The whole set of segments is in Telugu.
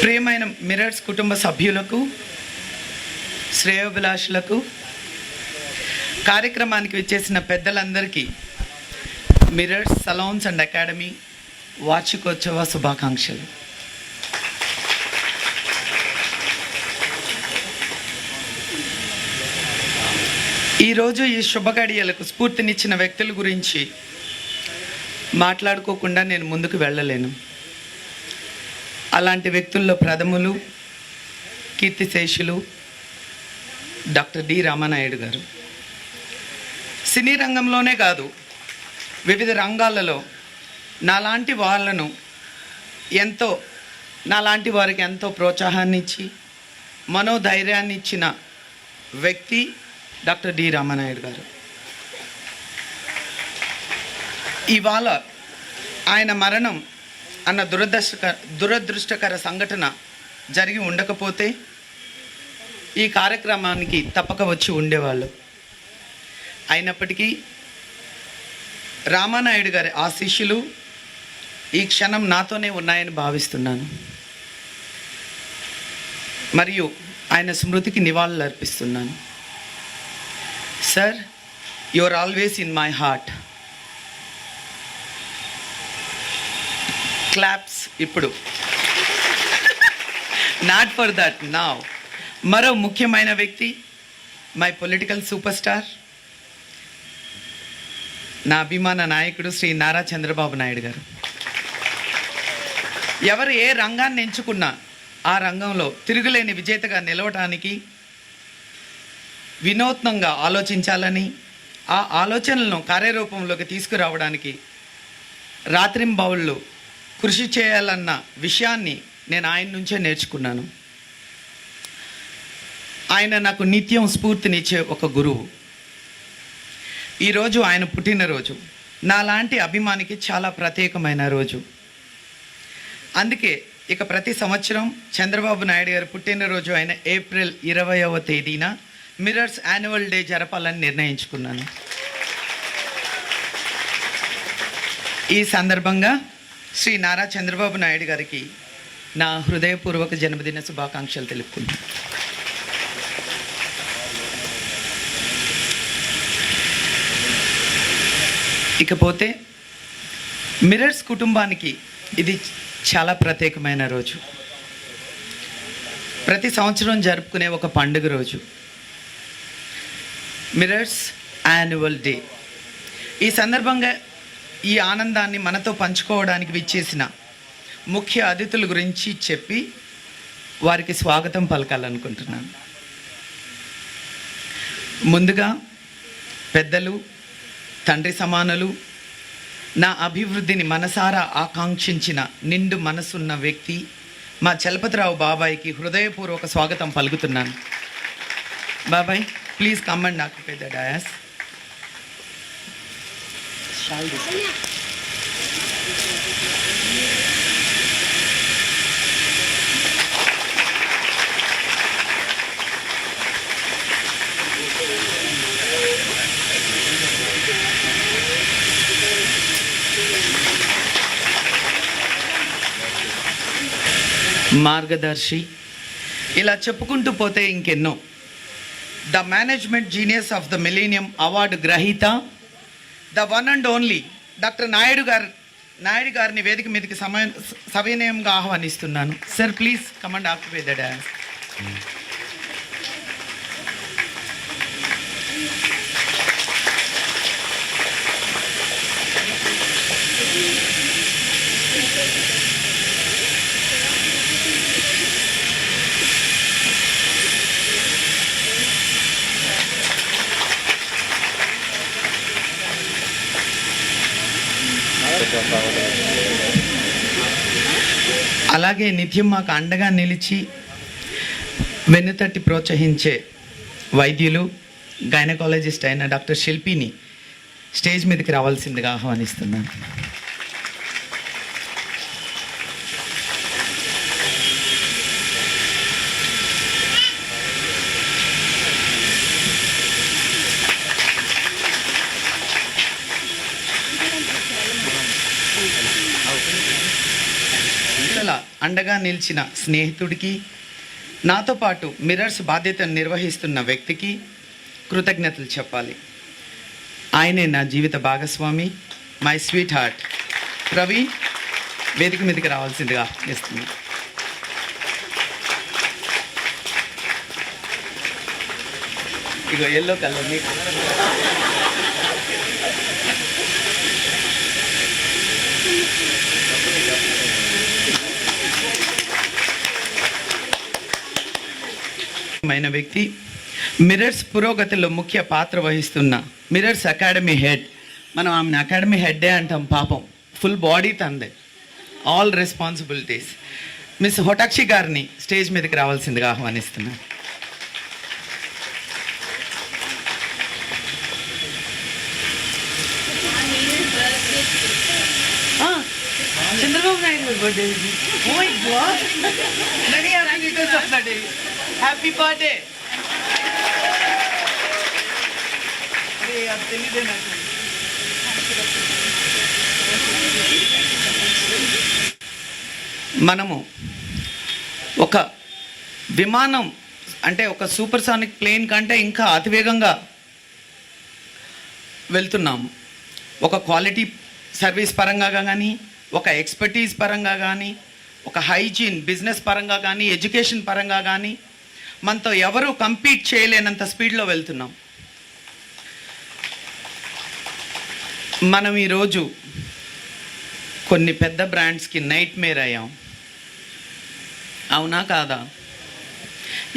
ప్రియమైన మిరర్స్ కుటుంబ సభ్యులకు, శ్రేయోభిలాషులకు, కార్యక్రమానికి విచ్చేసిన పెద్దలందరికీ మిరర్స్ సలూన్స్ అండ్ అకాడమీ వార్షికోత్సవ శుభాకాంక్షలు. ఈరోజు ఈ శుభగడియలకు స్ఫూర్తినిచ్చిన వ్యక్తుల గురించి మాట్లాడుకోకుండా నేను ముందుకు వెళ్ళలేను. అలాంటి వ్యక్తుల్లో ప్రథములు, కీర్తిశేషులు డాక్టర్ డి రామానాయుడు గారు. సినీ రంగంలోనే కాదు, వివిధ రంగాలలో నాలాంటి వారికి ఎంతో ప్రోత్సాహాన్ని ఇచ్చి మనోధైర్యాన్ని ఇచ్చిన వ్యక్తి డాక్టర్ డి రామానాయుడు గారు. ఇవాళ ఆయన మరణం అన్న దురదృష్టకర సంఘటన జరిగి ఉండకపోతే ఈ కార్యక్రమానికి తప్పక వచ్చి ఉండేవాళ్ళు. అయినప్పటికీ రామానాయుడు గారి ఆశీస్సులు ఈ క్షణం నాతోనే ఉన్నాయని భావిస్తున్నాను. మరియు ఆయన స్మృతికి నివాళులు అర్పిస్తున్నాను. Sir, you are always in my heart. Claps ఇప్పుడు, నాట్ ఫర్ దట్ నౌ. మరో ముఖ్యమైన వ్యక్తి, మై పొలిటికల్ సూపర్ స్టార్, నా అభిమాన నాయకుడు శ్రీ నారా చంద్రబాబు నాయుడు గారు. ఎవరు ఏ రంగాన్ని ఎంచుకున్నా ఆ రంగంలో తిరుగులేని విజేతగా నిలవటానికి, వినూత్నంగా ఆలోచించాలని, ఆ ఆలోచనలను కార్యరూపంలోకి తీసుకురావడానికి రాత్రింబవళ్ళు కృషి చేయాలన్న విషయాన్ని నేను ఆయన నుంచే నేర్చుకున్నాను. ఆయన నాకు నిత్యం స్ఫూర్తినిచ్చే ఒక గురువు. ఈరోజు ఆయన పుట్టినరోజు నాలాంటి అభిమానికి చాలా ప్రత్యేకమైన రోజు. అందుకే ఇక ప్రతి సంవత్సరం చంద్రబాబు నాయుడు గారు పుట్టినరోజు అయిన ఏప్రిల్ 20వ తేదీన మిరర్స్ యాన్యువల్ డే జరపాలని నిర్ణయించుకున్నాను. ఈ సందర్భంగా శ్రీ నారా చంద్రబాబు నాయుడు గారికి నా హృదయపూర్వక జన్మదిన శుభాకాంక్షలు తెలుపుకుంటున్నాను. ఇకపోతే మిరర్స్ కుటుంబానికి ఇది చాలా ప్రత్యేకమైన రోజు. ప్రతి సంవత్సరం జరుపుకునే ఒక పండుగ రోజు, మిరర్స్ యాన్యువల్ డే. ఈ సందర్భంగా ఈ ఆనందాన్ని మనతో పంచుకోవడానికి విచ్చేసిన ముఖ్య అతిథుల గురించి చెప్పి వారికి స్వాగతం పలకాలనుకుంటున్నాను. ముందుగా పెద్దలు, తండ్రి సమానులు, నా అభివృద్ధిని మనసారా ఆకాంక్షించిన నిండు మనసున్న వ్యక్తి మా చలపతిరావు బాబాయ్కి హృదయపూర్వక స్వాగతం పలుకుతున్నాను. బాబాయ్, please come and occupy the dais. మార్గదర్శి, ఇలా చెప్పుకుంటూ పోతే ఇంకెన్నో. The management genius of the millennium award గ్రహీత, the one and only doctor Naidu గారిని వేదిక మీదకి సవినయంగా ఆహ్వానిస్తున్నాను. Sir, please come and occupy the dais. అలాగే నిత్యం మాకు అండగా నిలిచి వెన్నుతట్టి ప్రోత్సహించే వైద్యులు, గైనకాలజిస్ట్ అయిన డాక్టర్ శిల్పిని స్టేజ్ మీదకి రావాల్సిందిగా ఆహ్వానిస్తున్నాను. అండగా నిలిచిన స్నేహితుడికి, నాతో పాటు మిర్రర్స్ బాధ్యతను నిర్వహిస్తున్న వ్యక్తికి కృతజ్ఞతలు చెప్పాలి. ఆయనే నా జీవిత భాగస్వామి, మై స్వీట్ హార్ట్ ప్రవీణ్. వేదిక మీదకి రావాల్సిందిగా ఇస్తుంది. ఇగో ఎల్లో కలర్ నీకు మైన వ్యక్తి, మిర్రర్స్ పురోగతిలో ముఖ్య పాత్ర వహిస్తున్న మిర్రర్స్ అకాడమీ హెడ్. మనం ఆమెను అకాడమీ హెడ్డే అంటాం, పాపం ఫుల్ బాడీ తందే, ఆల్ రెస్పాన్సిబిలిటీస్. మిస్ హోటాక్షి గారిని స్టేజ్ మీదకి రావాల్సిందిగా ఆహ్వానిస్తున్నాను. చంద్రబాబు నాయుడు గారి birthday. Oh my God, many happy returns of the day. Happy birthday. అరే అది తెలియదే నాకు. మనము ఒక విమానం అంటే ఒక సూపర్సానిక్ ప్లేన్ కంటే ఇంకా అతివేగంగా వెళ్తున్నాము. ఒక క్వాలిటీ సర్వీస్ పరంగా కానీ, ఒక ఎక్స్పర్టీస్ పరంగా కానీ, ఒక హైజీన్ బిజినెస్ పరంగా కానీ, ఎడ్యుకేషన్ పరంగా కానీ మనతో ఎవరు కంపీట్ చేయలేనంత స్పీడ్లో వెళ్తున్నాం. మనం ఈరోజు కొన్ని పెద్ద బ్రాండ్స్కి నైట్ మేర్ అయ్యాం, అవునా కాదా?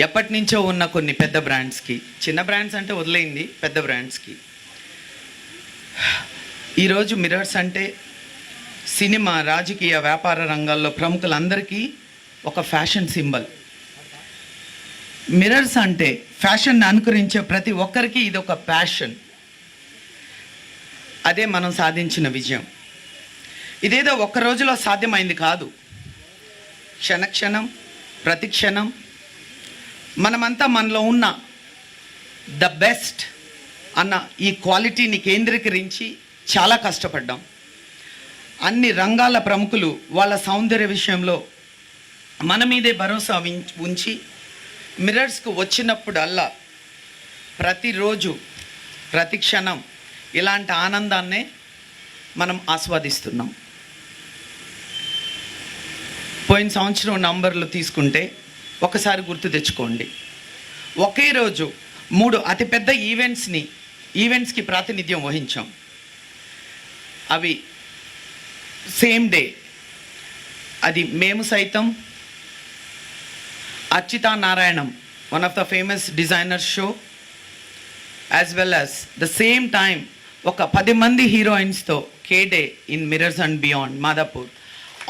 ఎప్పటి నుంచో ఉన్న కొన్ని పెద్ద బ్రాండ్స్కి, చిన్న బ్రాండ్స్ అంటే వదిలేయింది, పెద్ద బ్రాండ్స్కి ఈరోజు మిర్రర్స్ అంటే సినిమా, రాజకీయ, వ్యాపార రంగాల్లో ప్రముఖులందరికీ ఒక ఫ్యాషన్ సింబల్. మిర్రర్స్ అంటే ఫ్యాషన్ని అనుకరించే ప్రతి ఒక్కరికి ఇది ఒక ప్యాషన్. అదే మనం సాధించిన విజయం. ఇదేదో ఒక్క రోజులో సాధ్యమైంది కాదు. క్షణక్షణం, ప్రతి క్షణం మనమంతా మనలో ఉన్న ద బెస్ట్ అన్న ఈ క్వాలిటీని కేంద్రీకరించి చాలా కష్టపడ్డాం. అన్ని రంగాల ప్రముఖులు వాళ్ళ సౌందర్య విషయంలో మన మీదే భరోసా ఉంచి మిర్రర్స్కు వచ్చినప్పుడల్లా ప్రతిరోజు, ప్రతి క్షణం ఇలాంటి ఆనందాన్నే మనం ఆస్వాదిస్తున్నాం. పోయిన సంవత్సరం నంబర్లు తీసుకుంటే ఒకసారి గుర్తు తెచ్చుకోండి. ఒకే రోజు 3 అతిపెద్ద ఈవెంట్స్కి ప్రాతినిధ్యం వహించాం. అవి సేమ్ డే. అది మేము సైతం, Archita Narayanam, one of the famous designer show, as well as the same time ఒక 10 మంది హీరోయిన్స్తో కేడే in mirrors and beyond Madhapur,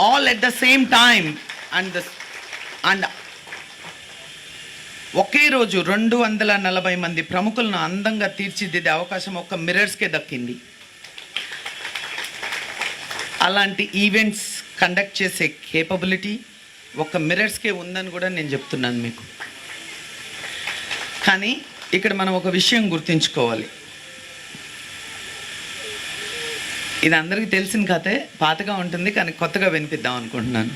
all at the same time. And ఒకే రోజు 240 మంది ప్రముఖులను అందంగా తీర్చిదిద్దే అవకాశం ఒక్క మిర్రర్స్కే దక్కింది. అలాంటి ఈవెంట్స్ కండక్ట్ చేసే కేపబిలిటీ ఒక్క మిర్రర్స్కే ఉందని కూడా నేను చెప్తున్నాను మీకు. కానీ ఇక్కడ మనం ఒక విషయం గుర్తుంచుకోవాలి. ఇది అందరికీ తెలిసిన కథే, పాతగా ఉంటుంది కానీ కొత్తగా వినిపిద్దాం అనుకుంటున్నాను.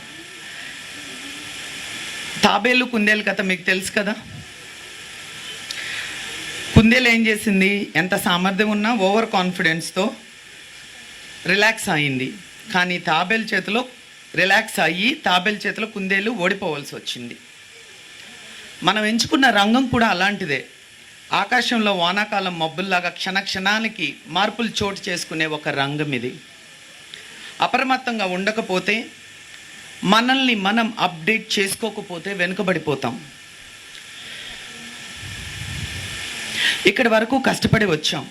తాబేలు కుందేలు కథ మీకు తెలుసు కదా. కుందేలు ఏం చేసింది? ఎంత సామర్థ్యం ఉన్నా ఓవర్ కాన్ఫిడెన్స్తో రిలాక్స్ అయింది. కానీ తాబేలు చేతిలో రిలాక్స్ అయ్యి తాబేలు చేతిలో కుందేలు ఓడిపోవాల్సి వచ్చింది. మనం ఎంచుకున్న రంగం కూడా అలాంటిదే. ఆకాశంలో వానాకాలం మబ్బుల్లాగా క్షణక్షణానికి మార్పులు చోటు చేసుకునే ఒక రంగం ఇది. అప్రమత్తంగా ఉండకపోతే, మనల్ని మనం అప్డేట్ చేసుకోకపోతే వెనుకబడిపోతాం. ఇక్కడి వరకు కష్టపడి వచ్చాం.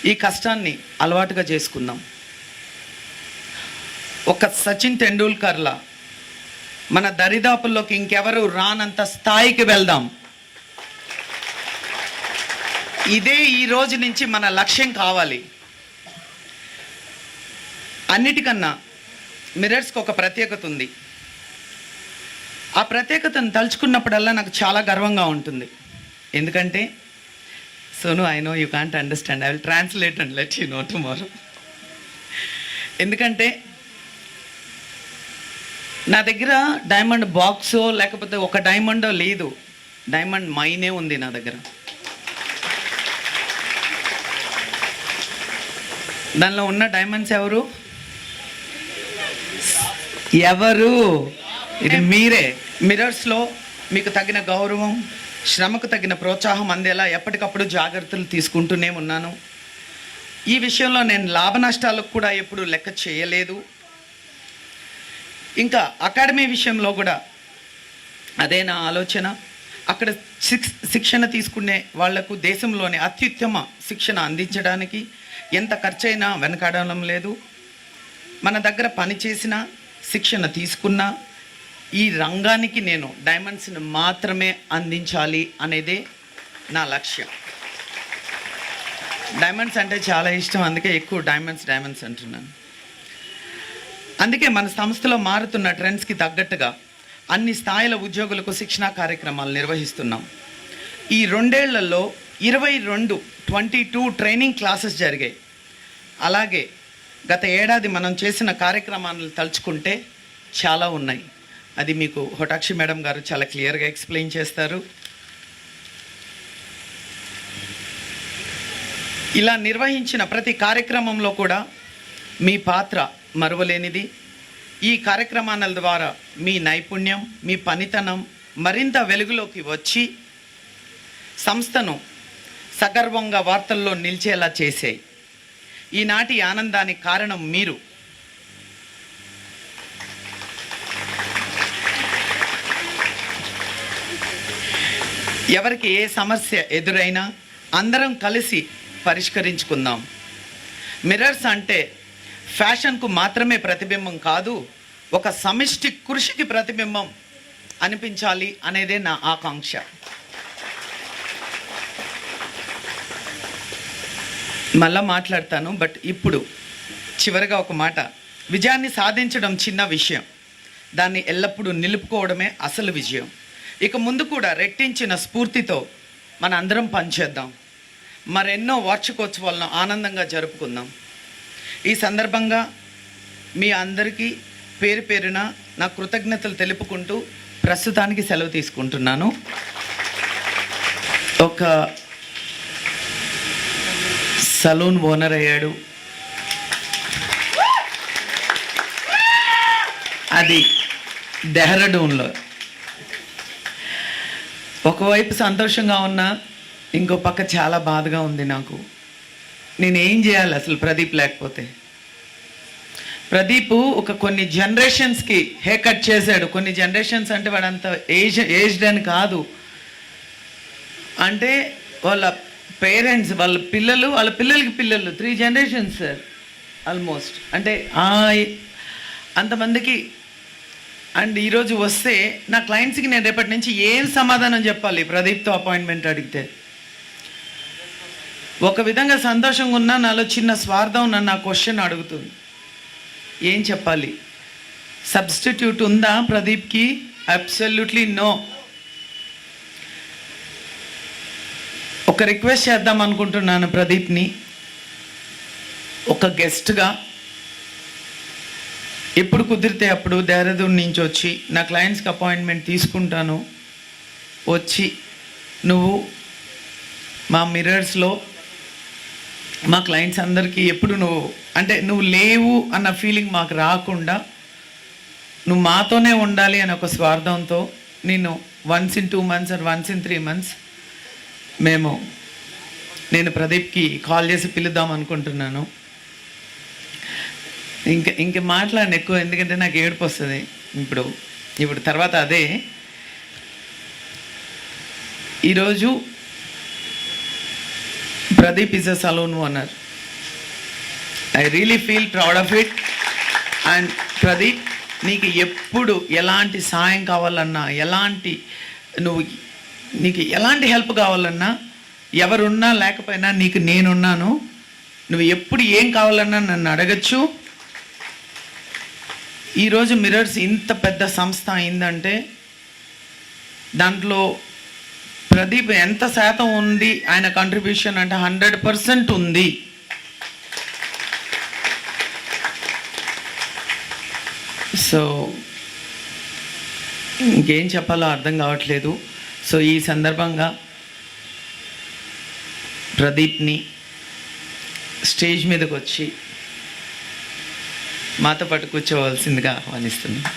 ఈ కష్టాన్ని అలవాటుగా చేసుకుందాం. ఒక సచిన్ టెండూల్కర్లా మన దరిదాపుల్లోకి ఇంకెవరు రానంత స్థాయికి వెళ్దాం. ఇదే ఈ రోజు నుంచి మన లక్ష్యం కావాలి. అన్నిటికన్నా మిర్రర్స్కి ఒక ప్రత్యేకత ఉంది. ఆ ప్రత్యేకతను తలుచుకున్నప్పుడల్లా నాకు చాలా గర్వంగా ఉంటుంది. ఎందుకంటే Sonu, I know you can't understand, I will translate and let you know tomorrow. ఎందుకంటే నా దగ్గర డైమండ్ బాక్సో లేకపోతే ఒక డైమండో లేదు, డైమండ్ మైనే ఉంది నా దగ్గర. దానిలో ఉన్న డైమండ్స్ ఎవరు? ఇది మీరే. మిర్రర్స్లో మీకు తగిన గౌరవం, శ్రమకు తగిన ప్రోత్సాహం అందేలా ఎప్పటికప్పుడు జాగ్రత్తలు తీసుకుంటూనే ఉన్నాను. ఈ విషయంలో నేను లాభ నష్టాలకు కూడా ఎప్పుడు లెక్క చేయలేదు. ఇంకా అకాడమీ విషయంలో కూడా అదే నా ఆలోచన. అక్కడ శిక్షణ తీసుకునే వాళ్లకు దేశంలోనే అత్యుత్తమ శిక్షణ అందించడానికి ఎంత ఖర్చైనా వెనకాడడం లేదు. మన దగ్గర పనిచేసిన శిక్షణ తీసుకున్న ఈ రంగానికి నేను డైమండ్స్ని మాత్రమే అందించాలి అనేదే నా లక్ష్యం. డైమండ్స్ అంటే చాలా ఇష్టం, అందుకే ఎక్కువ డైమండ్స్ అంటున్నాను. అందుకే మన సంస్థలో మారుతున్న ట్రెండ్స్కి తగ్గట్టుగా అన్ని స్థాయిల ఉద్యోగులకు శిక్షణా కార్యక్రమాలు నిర్వహిస్తున్నాం. ఈ 2 ఏళ్లలో 22 ట్రైనింగ్ క్లాసెస్ జరిగాయి. అలాగే గత ఏడాది మనం చేసిన కార్యక్రమాలను తలుచుకుంటే చాలా ఉన్నాయి. అది మీకు హోటాక్షి మేడం గారు చాలా క్లియర్గా ఎక్స్ప్లెయిన్ చేస్తారు. ఇలా నిర్వహించిన ప్రతి కార్యక్రమంలో కూడా మీ పాత్ర మరువలేనిది. ఈ కార్యక్రమాల ద్వారా మీ నైపుణ్యం, మీ పనితనం మరింత వెలుగులోకి వచ్చి సంస్థను సగర్వంగా వార్తల్లో నిలిచేలా చేశాయి. ఈనాటి ఆనందానికి కారణం మీరు. ఎవరికి ఏ సమస్య ఎదురైనా అందరం కలిసి పరిష్కరించుకుందాం. మిర్రర్స్ అంటే ఫ్యాషన్కు మాత్రమే ప్రతిబింబం కాదు, ఒక సమిష్టి కృషికి ప్రతిబింబం అనిపించాలి అనేదే నా ఆకాంక్ష. మళ్ళా మాట్లాడతాను, బట్ ఇప్పుడు చివరిగా ఒక మాట. విజయాన్ని సాధించడం చిన్న విషయం, దాన్ని ఎల్లప్పుడూ నిలుపుకోవడమే అసలు విజయం. ఇక ముందు కూడా రెట్టించిన స్ఫూర్తితో మన అందరం పనిచేద్దాం. మరెన్నో వార్షికోత్సవాలను ఆనందంగా జరుపుకుందాం. ఈ సందర్భంగా మీ అందరికీ పేరు పేరున నా కృతజ్ఞతలు తెలుపుకుంటూ ప్రస్తుతానికి సెలవు తీసుకుంటున్నాను. ఒక సలూన్ ఓనర్ అయ్యాడు, అది డెహ్రాడూన్లో. ఒకవైపు సంతోషంగా ఉన్నా, ఇంకో పక్క చాలా బాధగా ఉంది నాకు. నేనేం చేయాలి అసలు ప్రదీప్ లేకపోతే? ప్రదీప్ కొన్ని జనరేషన్స్కి హెయిర్ కట్ చేశాడు. కొన్ని జనరేషన్స్ అంటే వాడంత ఏజ్డ్ అని కాదు, అంటే వాళ్ళ పేరెంట్స్, వాళ్ళ పిల్లలు, వాళ్ళ పిల్లలకి పిల్లలు, 3 జనరేషన్స్ సార్ ఆల్మోస్ట్. అంటే అంతమందికి. అండ్ ఈరోజు వస్తే నా క్లయింట్స్కి నేను రేపటి నుంచి ఏం సమాధానం చెప్పాలి ప్రదీప్తో అపాయింట్మెంట్ అడిగితే? ఒక విధంగా సంతోషంగా ఉన్నా, నాలో చిన్న స్వార్థం నన్ను ఆ క్వశ్చన్ అడుగుతుంది. ఏం చెప్పాలి? సబ్స్టిట్యూట్ ఉందా ప్రదీప్కి? Absolutely no. ఒక రిక్వెస్ట్ చేద్దాం అనుకుంటున్నాను ప్రదీప్ని, ఒక గెస్ట్గా ఎప్పుడు కుదిరితే అప్పుడు దేహరాదూన్ నుంచి వచ్చి నా క్లయింట్స్కి అపాయింట్మెంట్ తీసుకుంటాను. వచ్చి నువ్వు మా మిర్రర్స్లో మా క్లయింట్స్ అందరికీ ఎప్పుడు నువ్వు లేవు అన్న ఫీలింగ్ మాకు రాకుండా నువ్వు మాతోనే ఉండాలి అని ఒక స్వార్థంతో నేను once in 2 months or once in 3 months నేను ప్రదీప్కి కాల్ చేసి పిలుద్దాం అనుకుంటున్నాను. ఇంక మాట్లాడను ఎక్కువ, ఎందుకంటే నాకు ఏడుపు వస్తుంది ఇప్పుడు తర్వాత. అదే ఈరోజు Pradeep is a salon owner. I really feel proud of it. And Pradeep, నీకు ఎప్పుడు ఎలాంటి సాయం కావాలన్నా, నీకు ఎలాంటి హెల్ప్ కావాలన్నా, ఎవరున్నా లేకపోయినా నీకు నేనున్నాను. నువ్వు ఎప్పుడు ఏం కావాలన్నా నన్ను అడగచ్చు. ఈరోజు మిర్రర్స్ ఇంత పెద్ద సంస్థ అయిందంటే దాంట్లో ప్రదీప్ ఎంత శాతం ఉంది ఆయన కంట్రిబ్యూషన్ అంటే 100% ఉంది. సో ఇంకేం చెప్పాలో అర్థం కావట్లేదు. సో ఈ సందర్భంగా ప్రదీప్ని స్టేజ్ మీదకి వచ్చి మాతో పాటు కూర్చోవలసిందిగా ఆహ్వానిస్తున్నాను.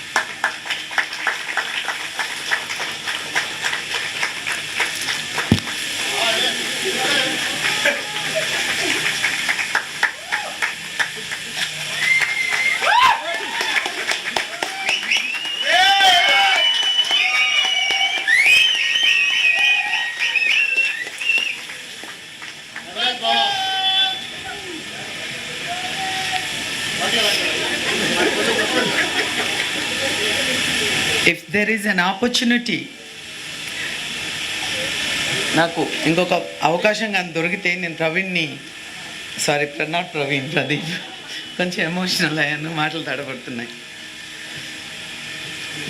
If there is an opportunity, నాకు ఇంకొక అవకాశం కానీ దొరికితే నేను ప్రదీప్ కొంచెం ఎమోషనల్ అయ్యాను, మాటలు తడబడుతున్నాయి.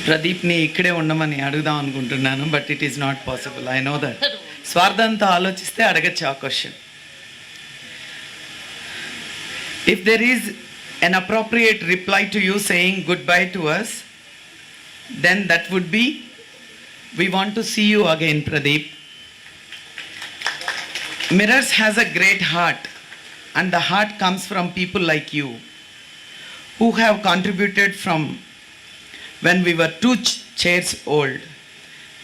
ప్రదీప్ని ఇక్కడే ఉండమని అడుగుదాం అనుకుంటున్నాను, but it is not possible. I know that. స్వార్థంతో ఆలోచిస్తే అడగచ్చు ఆ question. If there is an appropriate reply to you saying goodbye to us, then that would be, we want to see you again, Pradeep. Mirrors has a great heart, and the heart comes from people like you who have contributed from when we were 2 chairs old.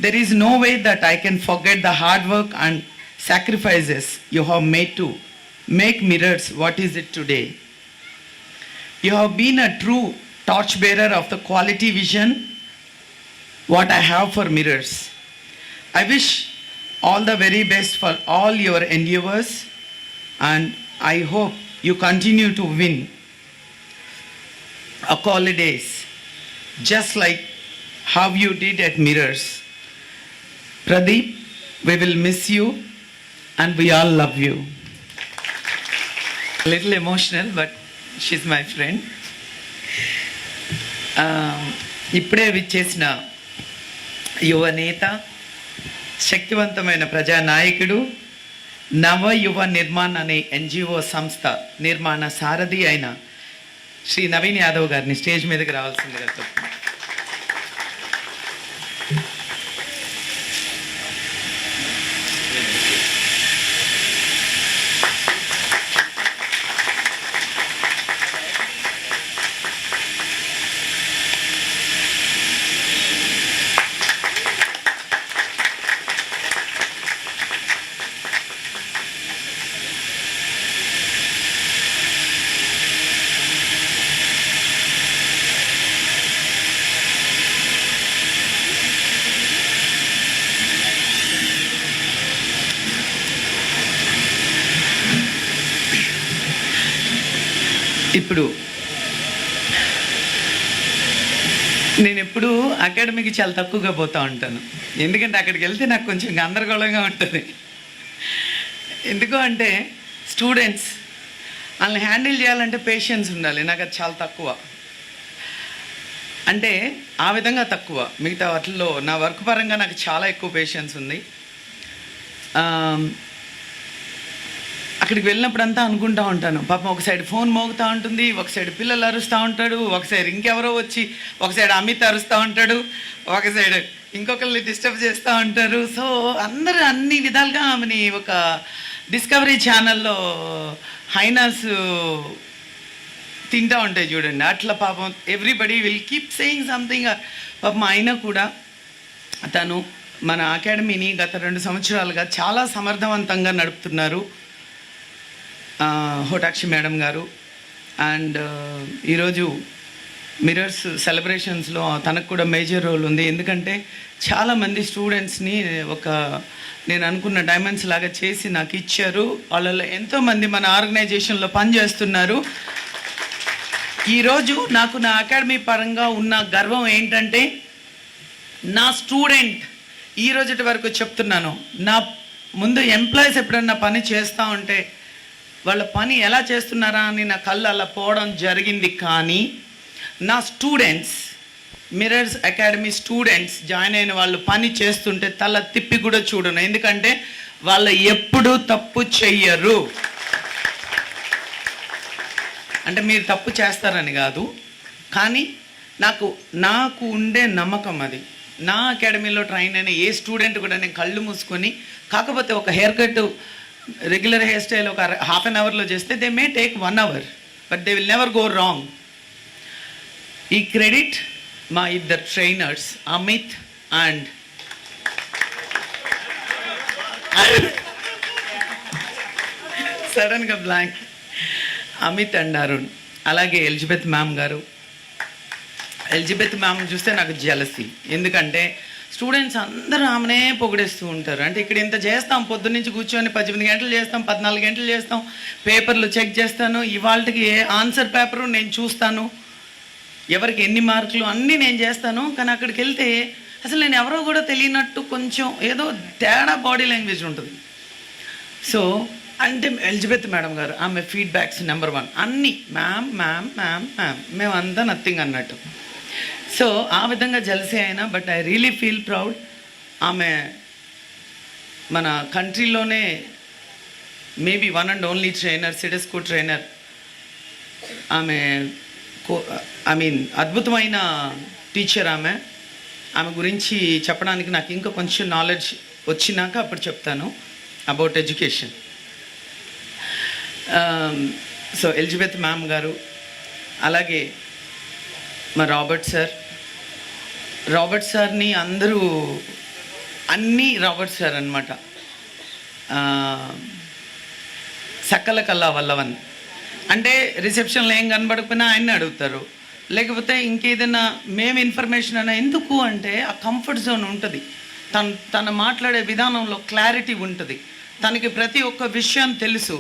There is no way that I can forget the hard work and sacrifices you have made to make Mirrors what is it today. You have been a true torchbearer of the quality vision what I have for Mirrors. I wish all the very best for all your endeavors, and I hope you continue to win accolades just like how you did at Mirrors. Pradeep, we will miss you and we all love you. A little emotional, but she's my friend. ఇప్పుడే విచ్చేసిన యువనేత, శక్తివంతమైన ప్రజానాయకుడు, నవ యువ నిర్మాణ్ అనే ఎన్జిఓ సంస్థ నిర్మాణ సారథి అయిన శ్రీ నవీన్ యాదవ్ గారిని స్టేజ్ మీదకి రావాల్సిందిగా చెప్తున్నాను. ఇప్పుడు నేను ఎప్పుడు అకాడమీకి చాలా తక్కువగా పోతూ ఉంటాను, ఎందుకంటే అక్కడికి వెళ్తే నాకు కొంచెం గందరగోళంగా ఉంటుంది. ఎందుకు అంటే స్టూడెంట్స్ వాళ్ళని హ్యాండిల్ చేయాలంటే పేషెన్స్ ఉండాలి, నాకు అది చాలా తక్కువ. అంటే ఆ విధంగా తక్కువ. మిగతా వాటిల్లో నా వర్క్ పరంగా నాకు చాలా ఎక్కువ పేషెన్స్ ఉంది. అక్కడికి వెళ్ళినప్పుడంతా అనుకుంటూ ఉంటాను, పాపం ఒక సైడ్ ఫోన్ మోగుతూ ఉంటుంది, ఒక సైడ్ పిల్లలు అరుస్తూ ఉంటాడు, ఒక సైడ్ ఇంకెవరో వచ్చి, ఒక సైడ్ అమిత్ అరుస్తూ ఉంటాడు, ఒక సైడ్ ఇంకొకరిని డిస్టర్బ్ చేస్తూ ఉంటారు. సో అందరూ అన్ని విధాలుగా ఆమెని ఒక డిస్కవరీ ఛానల్లో హైనాస్ తింటూ ఉంటాయి చూడండి, అట్లా పాపం everybody will keep saying something. పాపం అయినా కూడా తను మన అకాడమీని గత 2 సంవత్సరాలుగా చాలా సమర్థవంతంగా నడుపుతున్నారు హోటాక్షి మేడం గారు. అండ్ ఈరోజు మిర్రర్స్ సెలబ్రేషన్స్లో తనకు కూడా మేజర్ రోల్ ఉంది, ఎందుకంటే చాలామంది స్టూడెంట్స్ని ఒక నేను అనుకున్న డైమండ్స్ లాగా చేసి నాకు ఇచ్చారు. వాళ్ళలో ఎంతోమంది మన ఆర్గనైజేషన్లో పనిచేస్తున్నారు. ఈరోజు నాకు నా అకాడమీ పరంగా ఉన్న గర్వం ఏంటంటే, నా స్టూడెంట్ ఈ రోజుటి వరకు చెప్తున్నాను, నా ముందు ఎంప్లాయీస్ ఎప్పుడన్నా పని చేస్తూ ఉంటే వాళ్ళ పని ఎలా చేస్తున్నారా అని నా కళ్ళు అలా పోవడం జరిగింది. కానీ నా students, mirrors academy students join అయిన వాళ్ళు పని చేస్తుంటే తల తిప్పి కూడా చూడను, ఎందుకంటే వాళ్ళు ఎప్పుడూ తప్పు చెయ్యరు. అంటే మీరు తప్పు చేస్తారని కాదు, కానీ నాకు ఉండే నమ్మకం అది. నా అకాడమీలో ట్రైన్ అయిన ఏ స్టూడెంట్ కూడా నేను కళ్ళు మూసుకొని, కాకపోతే ఒక hair cut regular hair style ఒక హాఫ్ అన్ అవర్లో చేస్తే they may take 1 hour, but they will never go wrong. ఈ క్రెడిట్ మా ఇద్దరు ట్రైనర్స్ అమిత్ అండ్ సడన్గా బ్లాంక్, అమిత్ అండ్ అరుణ్, అలాగే ఎలిజబెత్ మ్యామ్ గారు. ఎలిజబెత్ మ్యామ్ చూస్తే నాకు జెలసీ, ఎందుకంటే స్టూడెంట్స్ అందరూ ఆమెనే పొగిడేస్తూ ఉంటారు. అంటే ఇక్కడ ఇంత చేస్తాం, పొద్దున్నుంచి కూర్చొని 18 గంటలు చేస్తాం, 14 గంటలు చేస్తాం, పేపర్లు చెక్ చేస్తాను, ఇవాళకి ఏ ఆన్సర్ పేపరు నేను చూస్తాను, ఎవరికి ఎన్ని మార్కులు అన్నీ నేను చేస్తాను. కానీ అక్కడికి వెళ్తే అసలు నేను ఎవరో కూడా తెలియనట్టు కొంచెం ఏదో తేడా బాడీ లాంగ్వేజ్ ఉంటుంది. సో అంటే ఎలిజబెత్ మేడం గారు ఆమె ఫీడ్బ్యాక్స్ నెంబర్ 1 అన్నీ మ్యామ్ మ్యామ్ మ్యామ్ మ్యామ్, మేమంతా నథింగ్ అన్నట్టు. సో ఆ విధంగా జలసీ అయినా, but I really feel proud. ఆమె మన కంట్రీలోనే maybe 1 and only trainer, CIDESCO trainer. ఆమె అద్భుతమైన టీచర్. ఆమె గురించి చెప్పడానికి నాకు ఇంకా కొంచెం నాలెడ్జ్ వచ్చినాక అప్పుడు చెప్తాను about education. So Elizabeth ma'am గారు, అలాగే మా రాబర్ట్ సార్ని అందరూ అన్నీ రాబర్ట్ సార్ అనమాట. సకల కల్లా వల్లవన్ అంటే రిసెప్షన్లో ఏం కనబడకపోయినా ఆయన్ని అడుగుతారు, లేకపోతే ఇంకేదైనా మేము ఇన్ఫర్మేషన్ అయినా. ఎందుకు అంటే ఆ కంఫర్ట్ జోన్ ఉంటుంది, తను మాట్లాడే విధానంలో క్లారిటీ ఉంటుంది, తనకి ప్రతి ఒక్క విషయం తెలుసు.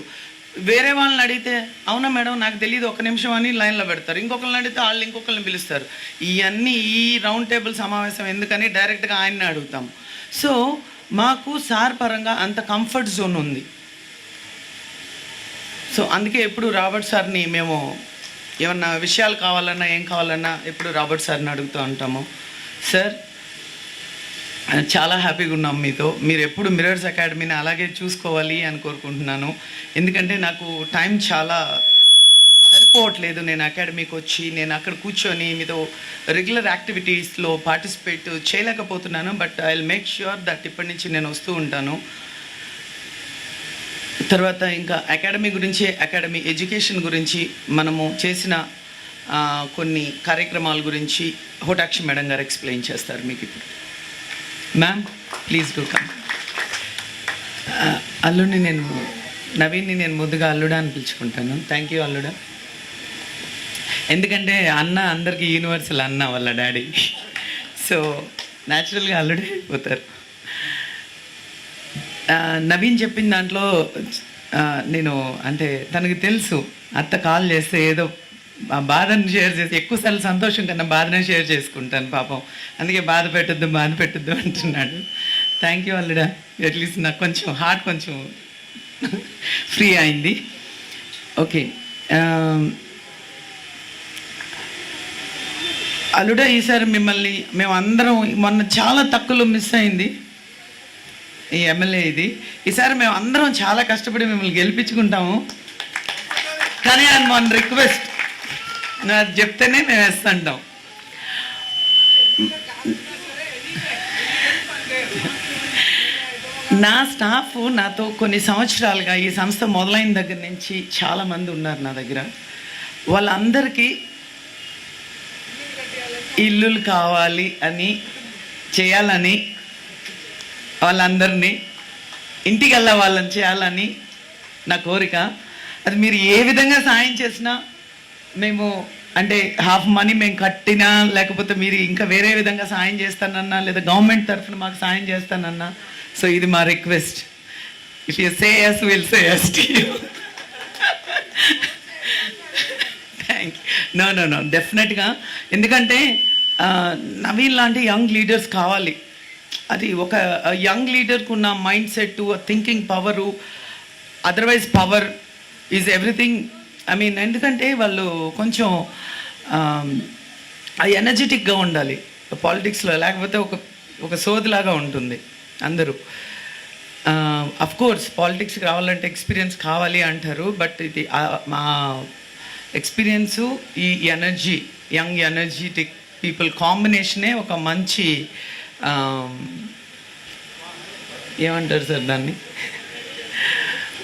వేరే వాళ్ళని అడిగితే అవునా మేడం నాకు తెలియదు, 1 నిమిషం అని లైన్లో పెడతారు. ఇంకొకరిని అడిగితే వాళ్ళు ఇంకొకరిని పిలుస్తారు. ఇవన్నీ ఈ రౌండ్ టేబుల్ సమావేశం ఎందుకని డైరెక్ట్గా ఆయన్ని అడుగుతాం. సో మాకు సార్ పరంగా అంత కంఫర్ట్ జోన్ ఉంది. సో అందుకే ఎప్పుడు రాబర్ట్ సార్ని మేము ఏమన్నా విషయాలు కావాలన్నా ఏం కావాలన్నా ఎప్పుడు రాబర్ట్ సార్ని అడుగుతూ ఉంటాము. సార్ చాలా హ్యాపీగా ఉన్నాం మీతో. మీరు ఎప్పుడు మిర్రర్స్ అకాడమీని అలాగే చూసుకోవాలి అని కోరుకుంటున్నాను. ఎందుకంటే నాకు టైం చాలా సరిపోవట్లేదు. నేను అకాడమీకి వచ్చి నేను అక్కడ కూర్చొని మీతో రెగ్యులర్ యాక్టివిటీస్లో పార్టిసిపేట్ చేయలేకపోతున్నాను. But I will make sure that ఇప్పటి నుంచి నేను వస్తూ ఉంటాను. తర్వాత ఇంకా అకాడమీ గురించి, అకాడమీ ఎడ్యుకేషన్ గురించి మనము చేసిన కొన్ని కార్యక్రమాల గురించి హోటాక్షి మేడం గారు ఎక్స్ప్లెయిన్ చేస్తారు మీకు ఇప్పుడు. Ma'am please do come. నవీన్ని నేను ముద్దుగా అల్లుడా అని పిలుచుకుంటాను. థ్యాంక్ యూ అల్లుడా. ఎందుకంటే అన్న అందరికీ యూనివర్సల్ అన్న వాళ్ళ డాడీ. సో న్యాచురల్గా అల్లుడే అయిపోతారు. నవీన్ చెప్పిన దాంట్లో నేను అంటే తనకి తెలుసు అత్త కాల్ చేస్తే ఏదో బాధను షేర్ చేసి, ఎక్కువసార్లు సంతోషం కన్నా బాధనే షేర్ చేసుకుంటాను పాపం. అందుకే బాధ పెట్టద్దు అంటున్నాడు. Thank you Alluda. అట్లీస్ట్ నాకు కొంచెం హార్ట్ కొంచెం ఫ్రీ అయింది. ఓకే అల్లుడా, ఈసారి మిమ్మల్ని మేమందరం మొన్న చాలా తక్కువలో మిస్ అయింది ఈ ఎమ్మెల్యే ఇది. ఈసారి మేము అందరం చాలా కష్టపడి మిమ్మల్ని గెలిపించుకుంటాము. కానీ అది మన రిక్వెస్ట్, నాకు చెప్తేనే మేము వేస్తుంటాం. నా స్టాఫ్ నాతో కొన్ని సంవత్సరాలుగా ఈ సంస్థ మొదలైన దగ్గర నుంచి చాలామంది ఉన్నారు నా దగ్గర. వాళ్ళందరికీ ఇల్లులు కావాలి అని చేయాలని, వాళ్ళందరినీ ఇంటికల్లా వాళ్ళని చేయాలని నా కోరిక. అది మీరు ఏ విధంగా సాయం చేసినా మేము, అంటే హాఫ్ మనీ మేము కట్టినా, లేకపోతే మీరు ఇంకా వేరే విధంగా సాయం చేస్తానన్నా, లేదా గవర్నమెంట్ తరఫున మాకు సాయం చేస్తానన్నా, సో ఇది మా request. If you say yes, we'll say yes to you. Thank you. No డెఫినెట్గా. ఎందుకంటే నవీన్ లాంటి యంగ్ లీడర్స్ కావాలి. అది ఒక యంగ్ లీడర్కు ఉన్న mind set, thinking power, otherwise power is everything. ఎందుకంటే వాళ్ళు కొంచెం ఎనర్జెటిక్గా ఉండాలి పాలిటిక్స్లో, లేకపోతే ఒక సోదిలాగా ఉంటుంది అందరూ. అఫ్కోర్స్ పాలిటిక్స్కి రావాలంటే ఎక్స్పీరియన్స్ కావాలి అంటారు, బట్ ఇది మా ఎక్స్పీరియన్సు, ఈ ఎనర్జీ, యంగ్ ఎనర్జెటిక్ పీపుల్ కాంబినేషనే ఒక మంచి ఏమంటారు సార్ దాన్ని,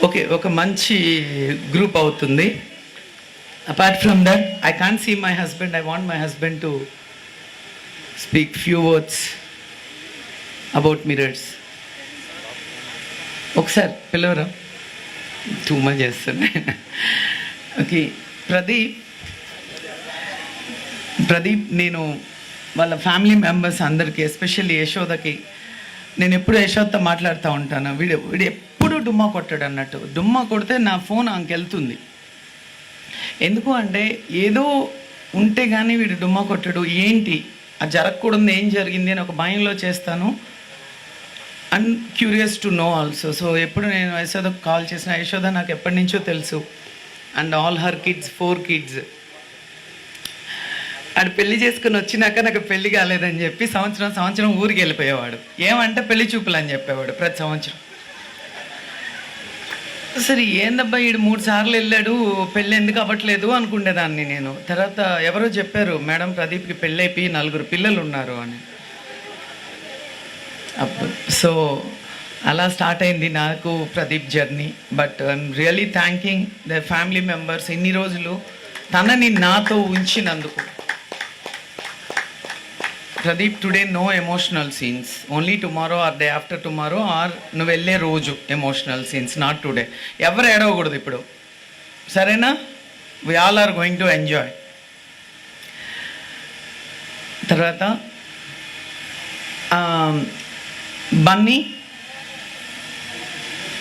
ఓకే, ఒక మంచి గ్రూప్ అవుతుంది. Apart from that I can't see my husband. I want my husband to speak few words about Mirrors. ఒకసారి పిలవరా, టూ మచ్ చేస్తున్నా. ఓకే, ప్రదీప్ నేను వాళ్ళ ఫ్యామిలీ మెంబర్స్ అందరికీ, ఎస్పెషల్లీ యశోదకి, నేను ఎప్పుడు యశోదతో మాట్లాడుతూ ఉంటాను. వీడు ఎప్పుడు డుమ్మా కొట్టాడు అన్నట్టు. డుమ్మా కొడితే నా ఫోన్ ఆమెకి వెళ్తుంది. ఎందుకు అంటే ఏదో ఉంటే కానీ వీడు డుమ్మా కొట్టాడు, ఏంటి అది జరగకూడదు, ఏం జరిగింది అని ఒక భయంలో చేస్తాను. And curious to know also. So ఎప్పుడు నేను యశోదకు కాల్ చేసిన, యశోద నాకు ఎప్పటి నుంచో తెలుసు, and all her kids, 4 kids. ఆడు పెళ్లి చేసుకుని వచ్చినాక నాకు పెళ్లి కాలేదని చెప్పి సంవత్సరం ఊరికి వెళ్ళిపోయేవాడు. ఏమంటే పెళ్లి చూపులు అని చెప్పేవాడు ప్రతి సంవత్సరం. సరే ఏందబ్బా వీడు 3 సార్లు వెళ్ళాడు, పెళ్ళి ఎందుకు అవ్వట్లేదు అనుకునేదాన్ని నేను. తర్వాత ఎవరో చెప్పారు, మేడం ప్రదీప్కి పెళ్ళి అయిపోయి 4 పిల్లలు ఉన్నారు అని. అప్పుడు సో అలా స్టార్ట్ అయింది నాకు Pradeep journey. But I am really thanking the family members ఇన్ని రోజులు తనని నాతో ఉంచినందుకు. Pradeep, today no emotional scenes, only tomorrow or day after tomorrow or నువ్వు వెళ్ళే రోజు ఎమోషనల్ సీన్స్, నాట్ టుడే. ఎవరు ఏడవకూడదు ఇప్పుడు, సరేనా? We all are going to enjoy. తర్వాత Bunny,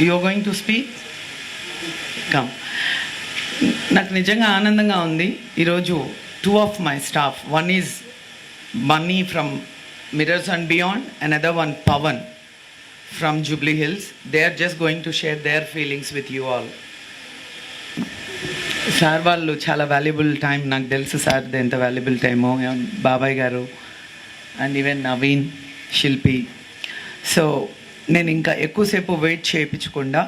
you are going to speak, come. నాకు నిజంగా ఆనందంగా ఉంది ఈరోజు. 2 of my staff, one is Bunny from Mirrors and Beyond, another one Pavan from Jubilee Hills. They are just going to share their feelings with you all. Sir వాళ్ళు చాలా వాల్యుబుల్ టైం, నాకు తెలుసు సార్ ఎంత వాల్యుబుల్ టైమో. బాబాయ్ గారు అండ్ ఈవెన్ నవీన్, శిల్పి. సో నేను ఇంకా ఎక్కువసేపు వెయిట్ చేయించకుండా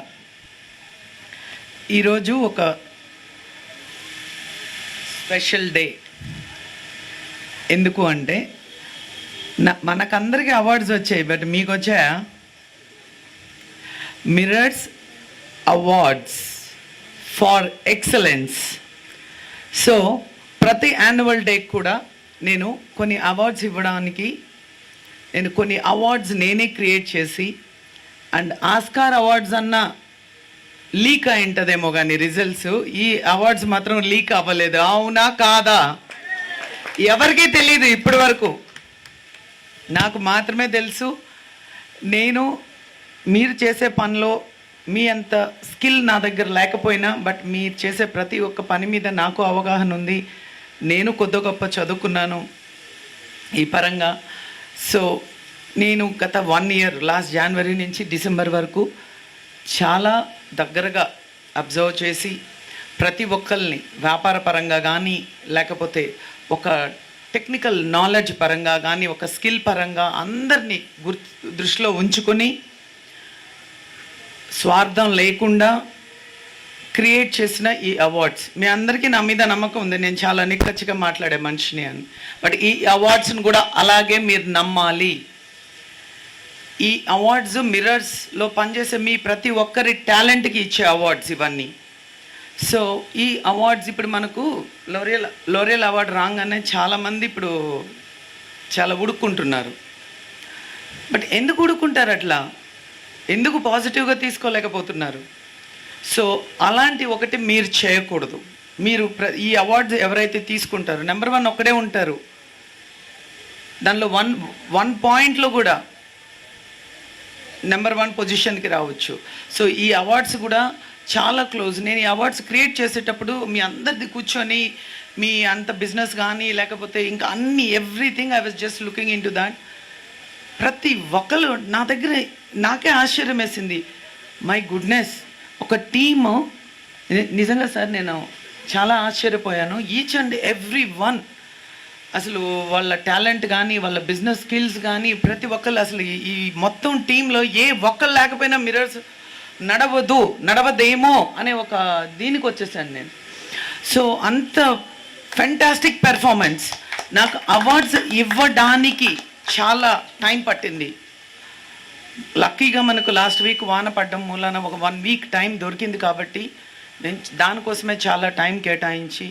ఈరోజు ఒక స్పెషల్ డే. ఎందుకు అంటే మనకందరికీ అవార్డ్స్ వచ్చాయి, బట్ మీకు వచ్చాయా? Mirrors awards for excellence. So ప్రతి యాన్యువల్ డే కూడా నేను కొన్ని అవార్డ్స్ ఇవ్వడానికి, నేను కొన్ని అవార్డ్స్ నేనే క్రియేట్ చేసి, అండ్ ఆస్కార్ అవార్డ్స్ అన్న లీక్ అయి ఉంటుందేమో కానీ రిజల్ట్స్, ఈ అవార్డ్స్ మాత్రం లీక్ అవ్వలేదు. అవునా కాదా? ఎవరికీ తెలియదు ఇప్పటి వరకు, నాకు మాత్రమే తెలుసు. నేను మీరు చేసే పనిలో మీ అంత స్కిల్ నా దగ్గర లేకపోయినా, బట్ మీరు చేసే ప్రతి ఒక్క పని మీద నాకు అవగాహన ఉంది. నేను కొద్ది గొప్ప చదువుకున్నాను ఈ పరంగా. సో నేను గత 1 year, లాస్ట్ జనవరి నుంచి డిసెంబర్ వరకు చాలా దగ్గరగా అబ్జర్వ్ చేసి ప్రతి ఒక్కరిని వ్యాపార పరంగా కానీ, లేకపోతే ఒక టెక్నికల్ నాలెడ్జ్ పరంగా కానీ, ఒక స్కిల్ పరంగా అందరినీ దృష్టిలో ఉంచుకొని స్వార్థం లేకుండా క్రియేట్ చేసిన ఈ అవార్డ్స్. మీ అందరికీ నా మీద నమ్మకం ఉంది, నేను చాలా నిక్కచ్చిగా మాట్లాడే మనిషిని అని. బట్ ఈ అవార్డ్స్ని కూడా అలాగే మీరు నమ్మాలి. ఈ అవార్డ్స్ మిరర్స్లో పనిచేసే మీ ప్రతి ఒక్కరి టాలెంట్కి ఇచ్చే అవార్డ్స్ ఇవన్నీ. సో ఈ అవార్డ్స్ ఇప్పుడు మనకు లోరియల్ అవార్డు రాగానే చాలామంది ఇప్పుడు చాలా ఉడుక్కుంటున్నారు. బట్ ఎందుకు ఉడుక్కుంటారు అట్లా? ఎందుకు పాజిటివ్గా తీసుకోలేకపోతున్నారు? సో అలాంటి ఒకటి మీరు చేయకూడదు. మీరు ఈ అవార్డ్స్ ఎవరైతే తీసుకుంటారో నెంబర్ 1 ఒక్కడే ఉంటారు. దానిలో వన్ పాయింట్లో కూడా నెంబర్ 1 పొజిషన్కి రావచ్చు. సో ఈ అవార్డ్స్ కూడా చాలా క్లోజ్. నేను ఈ అవార్డ్స్ క్రియేట్ చేసేటప్పుడు మీ అందరిది కూర్చొని మీ అంత బిజినెస్ కానీ లేకపోతే ఇంకా అన్ని everything I was just looking in to that. ప్రతి ఒక్కరు నా దగ్గర, నాకే ఆశ్చర్యం వేసింది. మై గుడ్నెస్, ఒక టీము నిజంగా సార్ నేను చాలా ఆశ్చర్యపోయాను. ఈచ్ అండ్ ఎవ్రీ వన్ అసలు వాళ్ళ టాలెంట్ కానీ వాళ్ళ బిజినెస్ స్కిల్స్ కానీ ప్రతి ఒక్కరు అసలు ఈ మొత్తం టీంలో ఏ ఒక్కరు లేకపోయినా మిరర్స్ నడవదేమో అనే ఒక దీనికి వచ్చేసాను నేను. సో అంత ఫెంటాస్టిక్ పెర్ఫార్మెన్స్. నాకు అవార్డ్స్ ఇవ్వడానికి చాలా టైం పట్టింది. లక్కీగా మనకు లాస్ట్ వీక్ వాన పడ్డం మూలాన ఒక 1 వీక్ టైం దొరికింది కాబట్టి నేను దానికోసమే చాలా టైం కేటాయించి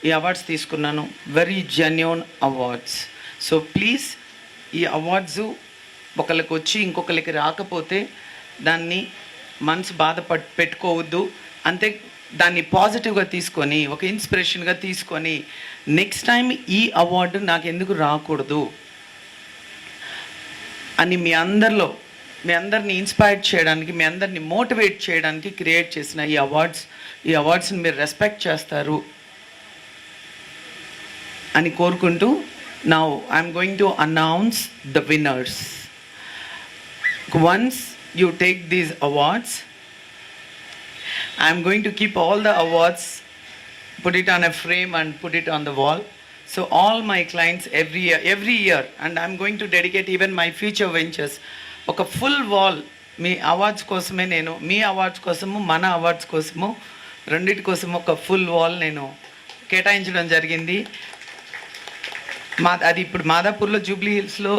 ఈ అవార్డ్స్ తీసుకున్నాను. Very genuine awards. So please ఈ అవార్డ్స్ ఒకరికి వచ్చి ఇంకొకరికి రాకపోతే దాన్ని మనసు పెట్టుకోవద్దు. అంతే, దాన్ని పాజిటివ్గా తీసుకొని ఒక ఇన్స్పిరేషన్గా తీసుకొని నెక్స్ట్ టైం ఈ అవార్డు నాకు ఎందుకు రాకూడదు అని మీ అందరిని ఇన్స్పైర్ చేయడానికి, మీ అందరిని మోటివేట్ చేయడానికి క్రియేట్ చేసిన ఈ అవార్డ్స్ని మీరు రెస్పెక్ట్ చేస్తారు అని కోరుకుంటూ now I'm going to announce the winners. Once you take these awards, I am going to keep all the awards, put it on a frame and put it on the wall. So all my clients every year, and I am going to dedicate even my future ventures, ఒక ఫుల్ వాల్ మీ అవార్డ్స్ కోసమే, నేను మీ అవార్డ్స్ కోసము మన అవార్డ్స్ కోసము రెండింటి కోసము ఒక ఫుల్ వాల్ నేను కేటాయించడం జరిగింది. అది ఇప్పుడు మాదాపూర్లో జూబ్లీ హిల్స్లో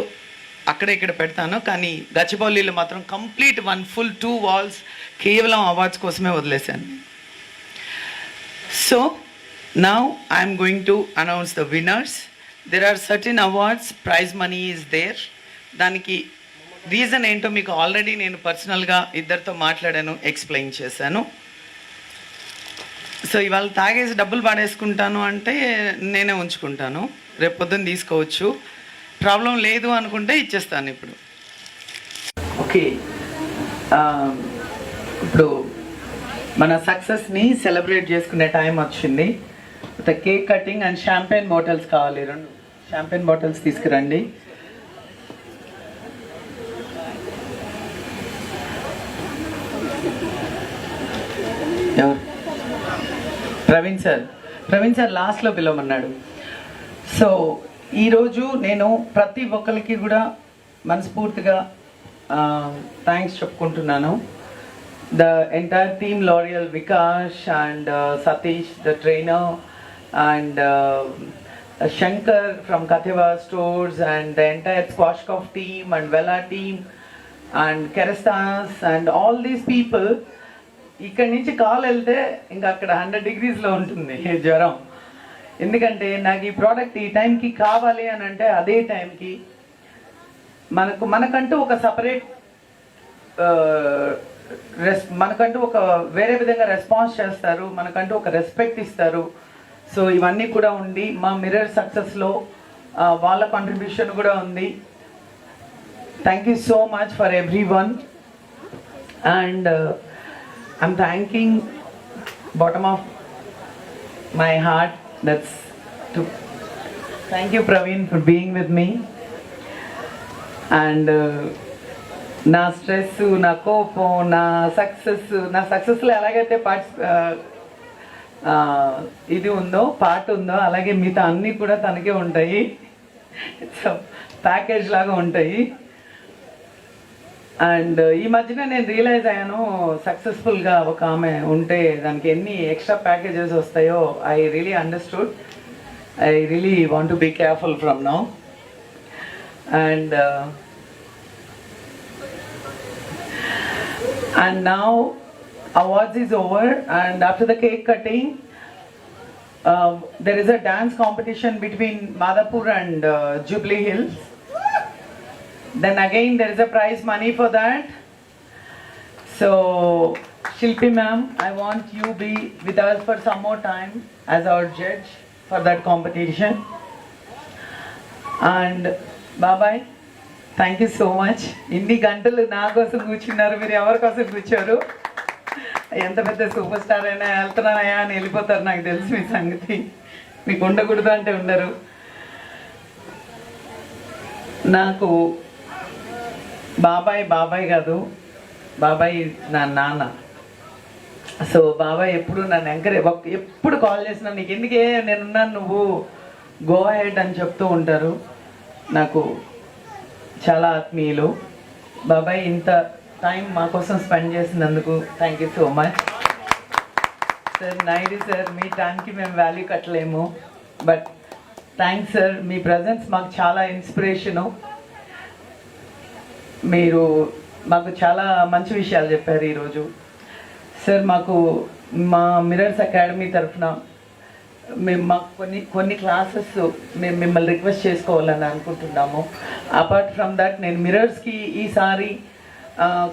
అక్కడ ఇక్కడ పెడతాను, కానీ గచ్చిబౌలిలో మాత్రం కంప్లీట్ 1 full 2 walls కేవలం అవార్డ్స్ కోసమే వదిలేశాను. So now I'm going to announce the winners. There are certain awards, prize money is there. దానికి రీజన్ ఏంటో మీకు ఆల్రెడీ నేను పర్సనల్గా ఇద్దరితో మాట్లాడాను, ఎక్స్ప్లెయిన్ చేశాను. సో ఇవాళ తాగేసి డబ్బులు పాడేసుకుంటాను అంటే నేనే ఉంచుకుంటాను, రేపు పొద్దున్న తీసుకోవచ్చు. ప్రాబ్లం లేదు అనుకుంటే ఇచ్చేస్తాను. ఇప్పుడు ఓకే, ఇప్పుడు మన సక్సెస్ని సెలబ్రేట్ చేసుకునే టైం వచ్చింది. Cake cutting and champagne bottles కావాలి. 2 షాంపెయిన్ బాటిల్స్ తీసుకురండి. ఎవరు? ప్రవీణ్ సార్ లాస్ట్లో పిలవమన్నాడు. సో ఈరోజు నేను ప్రతి ఒక్కరికి కూడా మనస్ఫూర్తిగా థ్యాంక్స్ చెప్పుకుంటున్నాను. The entire team, L'Oreal, Vikash and Satish, the trainer, and Shankar from Katheva Stores, and the entire Squashcoff team and Vela team and Kerestas and all these people. ఇక్కడి నుంచి కాల్ వెళ్తే ఇంకా అక్కడ 100 degreesలో ఉంటుంది జ్వరం. ఎందుకంటే నాకు ఈ ప్రోడక్ట్ ఈ టైంకి కావాలి అని అంటే అదే టైంకి మనకంటూ ఒక సపరేట్ మనకంటూ ఒక వేరే విధంగా రెస్పాన్స్ చేస్తారు, మనకంటూ ఒక రెస్పెక్ట్ ఇస్తారు. సో ఇవన్నీ కూడా ఉండి మా మిర్రర్ సక్సెస్లో వాళ్ళ కాంట్రిబ్యూషన్ కూడా ఉంది. Thank you so much for every one. And I'm thanking bottom of my heart. Thank you, Praveen, for being with me. And నా స్ట్రెస్, నా కోపం, నా సక్సెస్లో ఎలాగైతే ఇది ఉందో, పార్ట్ ఉందో, అలాగే మిగతా అన్నీ కూడా తనకే ఉంటాయి. సో ప్యాకేజ్ లాగా ఉంటాయి. అండ్ ఈ మధ్యన నేను రియలైజ్ అయ్యాను, సక్సెస్ఫుల్గా ఒక ఆమె ఉంటే దానికి ఎన్ని ఎక్స్ట్రా ప్యాకేజెస్ వస్తాయో. I really understood. I really want to be careful from now. And now awards is over, and after the cake cutting there is a dance competition between Madhapur and Jubilee Hills. Then again there is a prize money for that. So Shilpi ma'am, I want you be with us for some more time as our judge for that competition. And బాబాయ్, థ్యాంక్ యూ సో మచ్. ఇన్ని గంటలు నా కోసం కూర్చున్నారు, మీరు ఎవరి కోసం కూర్చోరు? ఎంత పెద్ద సూపర్ స్టార్ అయినా వెళ్తున్నానయా అని వెళ్ళిపోతారు, నాకు తెలుసు మీ సంగతి. మీకు ఉండకూడదు అంటే ఉండరు. నాకు బాబాయ్ కాదు, బాబాయ్ నా నాన్న. సో బాబాయ్ ఎప్పుడు నన్ను ఎప్పుడు కాల్ చేసినా నీకు ఎందుకే నేనున్నాను, నువ్వు గో హెడ్ అని చెప్తూ ఉంటారు. నాకు చాలా ఆత్మీయులు. బాబాయ్ ఇంత టైం మా కోసం స్పెండ్ చేసినందుకు thank you so much. Sir Naidu sir, మీ టైంకి మేము వాల్యూ కట్టలేము, బట్ థ్యాంక్స్ సార్. మీ ప్రజెన్స్ మాకు చాలా ఇన్స్పిరేషను. మీరు మాకు చాలా మంచి విషయాలు చెప్పారు ఈరోజు. సార్ మాకు మా మిరర్స్ అకాడమీ తరఫున మేము మాకు కొన్ని క్లాసెస్ మేము మిమ్మల్ని రిక్వెస్ట్ చేసుకోవాలని అనుకుంటున్నాము. అపార్ట్ ఫ్రమ్ దట్ నేను మిరర్స్కి ఈసారి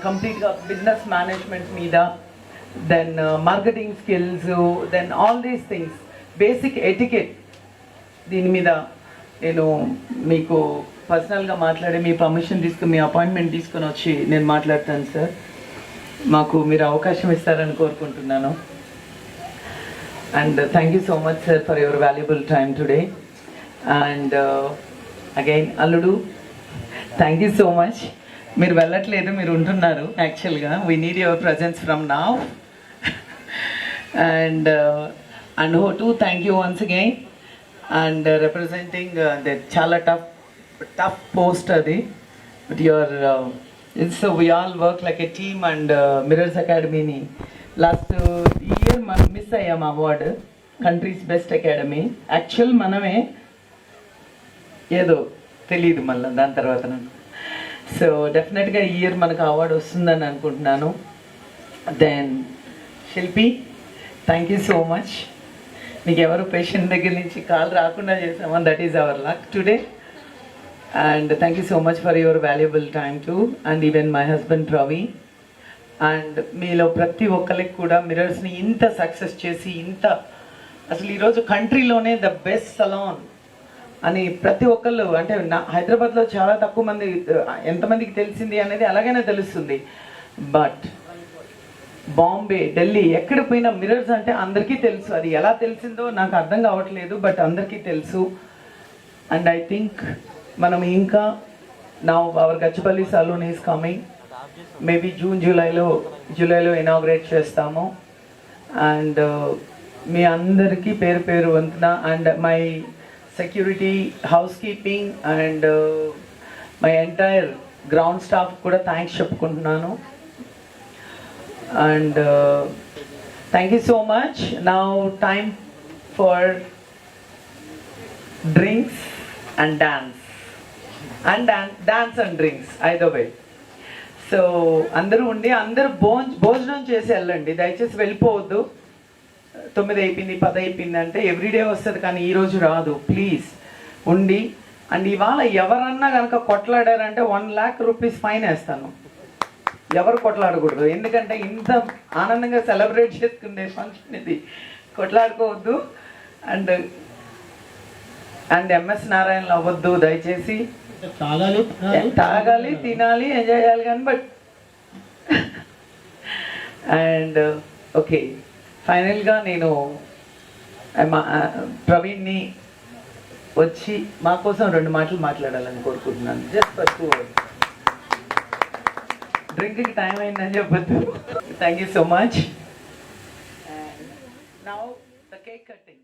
కంప్లీట్గా బిజినెస్ మేనేజ్మెంట్ మీద, then marketing skills, then all these things, basic etiquette, దీని మీద నేను మీకు పర్సనల్గా మాట్లాడి మీ పర్మిషన్ తీసుకుని మీ అపాయింట్మెంట్ తీసుకొని వచ్చి నేను మాట్లాడతాను సార్. మాకు మీరు అవకాశం ఇస్తారని కోరుకుంటున్నాను. And thank you so much sir for your valuable time today. And again అల్లుడు, థ్యాంక్ యూ సో మచ్. మీరు వెళ్ళట్లేదు, మీరు ఉంటున్నారు. యాక్చువల్గా we need your presence from now. And how to thank you once again. And representing that చాలా tough post అది, but so we all work like a team. and Mirrors Academy last year మనం మిస్ అయ్యాం award, countries best academy. Actual మనమే ఏదో తెలియదు మళ్ళీ దాని తర్వాత నాకు. సో డెఫినెట్గా ఈ ఇయర్ మనకు అవార్డు వస్తుందని అనుకుంటున్నాను. దెన్ శిల్పి, థ్యాంక్ యూ సో మచ్. మీకు ఎవరు పేషెంట్ దగ్గర నుంచి కాల్ రాకుండా చేసామని, that is our luck today. And thank you so much for your valuable time to, and even my husband Ravi. And మీలో ప్రతి ఒక్కరికి కూడా మిరర్స్ని ఇంత సక్సెస్ చేసి, అసలు ఈరోజు కంట్రీలోనే ద బెస్ట్ సలాన్ అని ప్రతి ఒక్కళ్ళు, అంటే హైదరాబాద్లో చాలా తక్కువ మంది, ఎంతమందికి తెలిసింది అనేది అలాగైనా తెలుస్తుంది. బట్ బాంబే, ఢిల్లీ, ఎక్కడ పోయినా మిరర్స్ అంటే అందరికీ తెలుసు. అది ఎలా తెలిసిందో నాకు అర్థం కావట్లేదు, బట్ అందరికీ తెలుసు. అండ్ ఐ థింక్ మనం ఇంకా now our Gachipalli salon is coming, maybe జూలైలో ఇనాగ్రేట్ చేస్తాము. అండ్ మీ అందరికీ పేరు పేరు వంతున, and my security, housekeeping and my entire ground staff కూడా థ్యాంక్స్ చెప్పుకుంటున్నాను. And thank you so much. Now time for drinks and dance, dance and drinks either way. So అందరూ ఉండి అందరూ భోజనం చేసి వెళ్ళండి, దయచేసి వెళ్ళిపోవద్దు. 9 అయిపోయింది 10 అయిపోయింది అంటే ఎవ్రీడే వస్తుంది, కానీ ఈరోజు రాదు. ప్లీజ్ ఉండి. అండ్ ఇవాళ ఎవరన్నా కనుక కొట్లాడారంటే 1 lakh rupees ఫైన్ వేస్తాను. ఎవరు కొట్లాడకూడదు, ఎందుకంటే ఇంత ఆనందంగా సెలబ్రేట్ చేసుకునే ఫంక్షన్ ఇది, కొట్లాడుకోవద్దు. అండ్ ఎంఎస్ నారాయణలో అవ్వద్దు దయచేసి. తాగాలి, తినాలి, ఎంజాయ్ చేయాలి కానీ, బట్ అండ్ ఓకే. ఫైనల్గా నేను ప్రవీణ్ని వచ్చి మా కోసం 2 మాటలు మాట్లాడాలని కోరుకుంటున్నాను. Just for 2 hours. డ్రింక్కి టైం అయిందని చెప్పొద్దు. Thank you so much. And now the cake cutting.